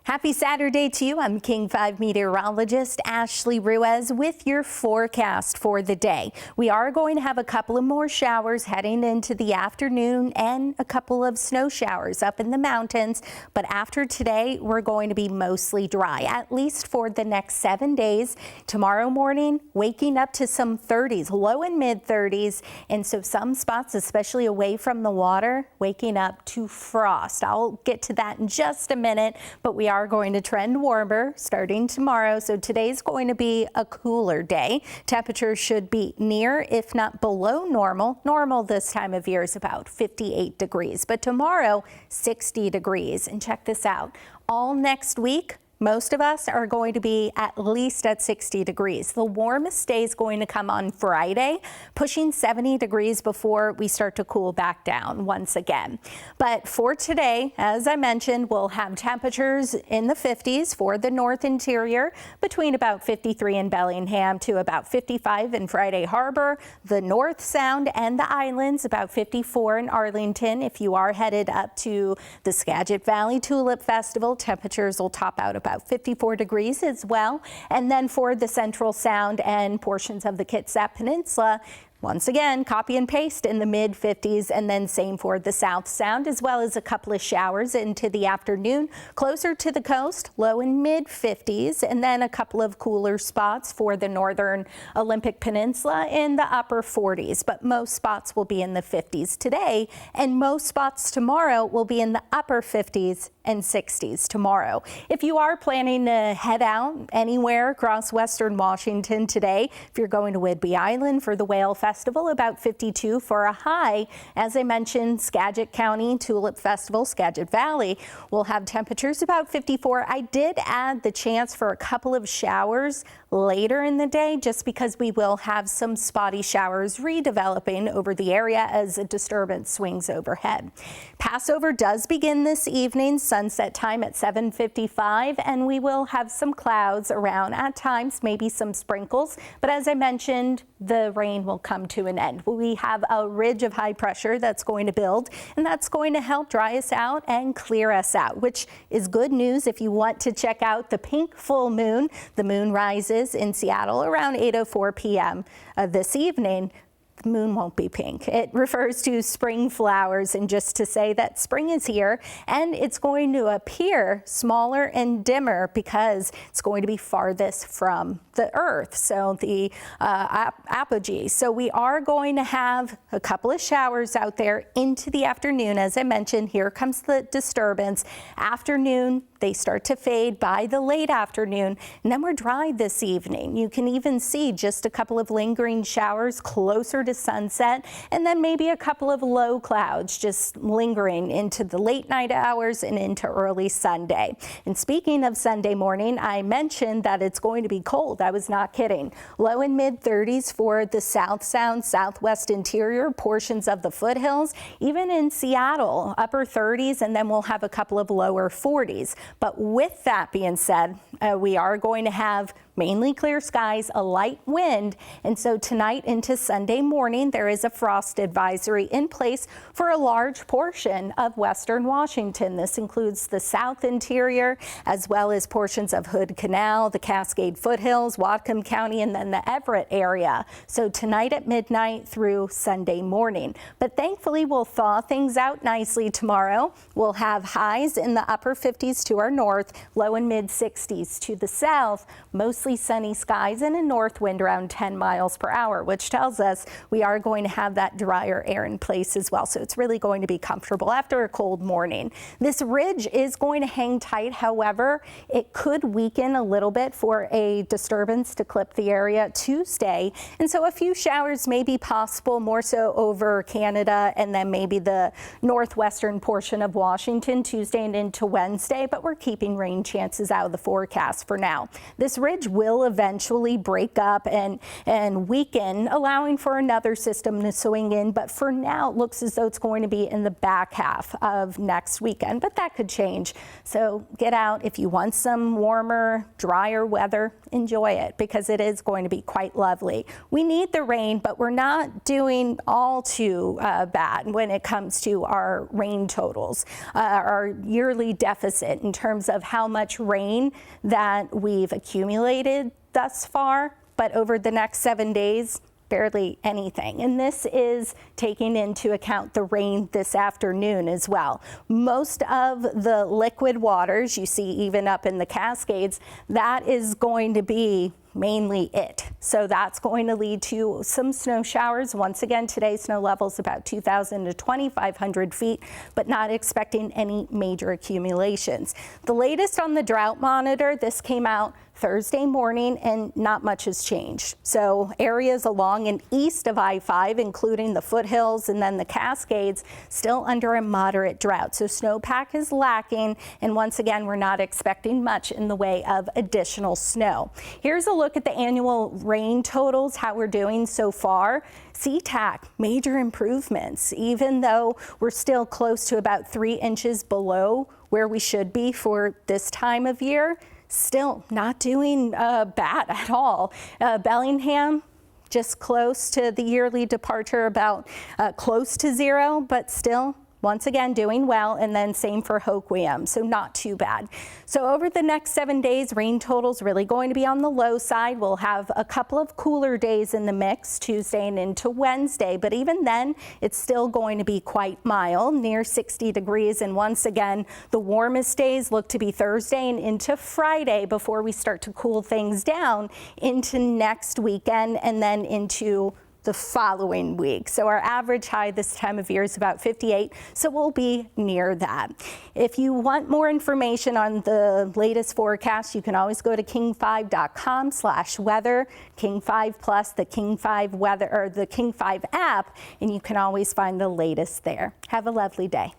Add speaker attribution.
Speaker 1: Happy Saturday to you. I'm King 5 meteorologist Ashley Ruiz with your forecast for the day. We are going to have a couple of more showers heading into the afternoon and a couple of snow showers up in the mountains. But after today, we're going to be mostly dry, at least for the next 7 days. Tomorrow morning, waking up to some 30s, low and mid 30s. And so some spots, especially away from the water, waking up to frost. I'll get to that in just a minute, but we are going to trend warmer starting tomorrow. So today's going to be a cooler day. Temperatures should be near, if not below normal. Normal this time of year is about 58 degrees, but tomorrow 60 degrees. And check this out. All next week, most of us are going to be at least at 60 degrees. The warmest day is going to come on Friday, pushing 70 degrees before we start to cool back down once again. But for today, as I mentioned, we'll have temperatures in the 50s for the north interior, between about 53 in Bellingham to about 55 in Friday Harbor, the North Sound and the islands, about 54 in Arlington. If you are headed up to the Skagit Valley Tulip Festival, temperatures will top out about 54 degrees as well. And then for the Central Sound and portions of the Kitsap Peninsula, once again, copy and paste in the mid 50s, and then same for the South Sound, as well as a couple of showers into the afternoon. Closer to the coast, low and mid 50s, and then a couple of cooler spots for the northern Olympic Peninsula in the upper 40s. But most spots will be in the 50s today, and most spots tomorrow will be in the upper 50s and 60s tomorrow. If you are planning to head out anywhere across western Washington today, if you're going to Whidbey Island for the Whale Festival, about 52 for a high. As I mentioned, Skagit County Tulip Festival, Skagit Valley, will have temperatures about 54. I did add the chance for a couple of showers later in the day, just because we will have some spotty showers redeveloping over the area as a disturbance swings overhead. Passover does begin this evening, sunset time at 7:55, and we will have some clouds around at times, maybe some sprinkles. But as I mentioned, the rain will come to an end. We have a ridge of high pressure that's going to build, and that's going to help dry us out and clear us out, which is good news if you want to check out the pink full moon. The moon rises in Seattle around 8:04 p.m. This evening. The moon won't be pink. It refers to spring flowers, and just to say that spring is here, and it's going to appear smaller and dimmer because it's going to be farthest from the earth, so the apogee. So we are going to have a couple of showers out there into the afternoon. As I mentioned, here comes the disturbance. Afternoon, they start to fade by the late afternoon, and then we're dry this evening. You can even see just a couple of lingering showers closer to sunset, and then maybe a couple of low clouds just lingering into the late night hours and into early Sunday. And speaking of Sunday morning, I mentioned that it's going to be cold. I was not kidding. Low and mid 30s for the South Sound, Southwest interior, portions of the foothills, even in Seattle, upper 30s, and then we'll have a couple of lower 40s. But with that being said, we are going to have mainly clear skies, a light wind, and so tonight into Sunday morning, there is a frost advisory in place for a large portion of western Washington. This includes the south interior, as well as portions of Hood Canal, the Cascade Foothills, Whatcom County, and then the Everett area. So tonight at midnight through Sunday morning. But thankfully, we'll thaw things out nicely tomorrow. We'll have highs in the upper 50s to our north, low and mid 60s to the south, mostly sunny skies and a north wind around 10 miles per hour, which tells us we are going to have that drier air in place as well. So it's really going to be comfortable after a cold morning. This ridge is going to hang tight. However, it could weaken a little bit for a disturbance to clip the area Tuesday. And so a few showers may be possible, more so over Canada and then maybe the northwestern portion of Washington Tuesday and into Wednesday, but we're keeping rain chances out of the forecast for now. This ridge will eventually break up and weaken, allowing for another system to swing in. But for now, it looks as though it's going to be in the back half of next weekend, but that could change. So get out if you want some warmer, drier weather, enjoy it because it is going to be quite lovely. We need the rain, but we're not doing all too bad when it comes to our rain totals, our yearly deficit in terms of how much rain that we've accumulated thus far. But over the next 7 days, barely anything. And this is taking into account the rain this afternoon as well. Most of the liquid waters you see even up in the Cascades, that is going to be mainly it. So that's going to lead to some snow showers. Once again, today snow levels about 2,000 to 2,500 feet, but not expecting any major accumulations. The latest on the drought monitor, this came out Thursday morning, and not much has changed. So areas along and east of I-5, including the foothills and then the Cascades, still under a moderate drought. So snowpack is lacking, and once again, we're not expecting much in the way of additional snow. Here's a look at the annual rain totals, how we're doing so far. SeaTac, major improvements, even though we're still close to about 3 inches below where we should be for this time of year. Still not doing bad at all. Bellingham, just close to the yearly departure, about close to zero, but still, once again, doing well. And then same for Hoquiam, so not too bad. So over the next 7 days, rain totals really going to be on the low side. We'll have a couple of cooler days in the mix, Tuesday and into Wednesday, but even then, it's still going to be quite mild, near 60 degrees. And once again, the warmest days look to be Thursday and into Friday before we start to cool things down into next weekend and then into the following week. So our average high this time of year is about 58, so we'll be near that. If you want more information on the latest forecast, you can always go to king5.com/weather, King 5 Plus, the King 5 weather, or the King 5 app, and you can always find the latest there. Have a lovely day.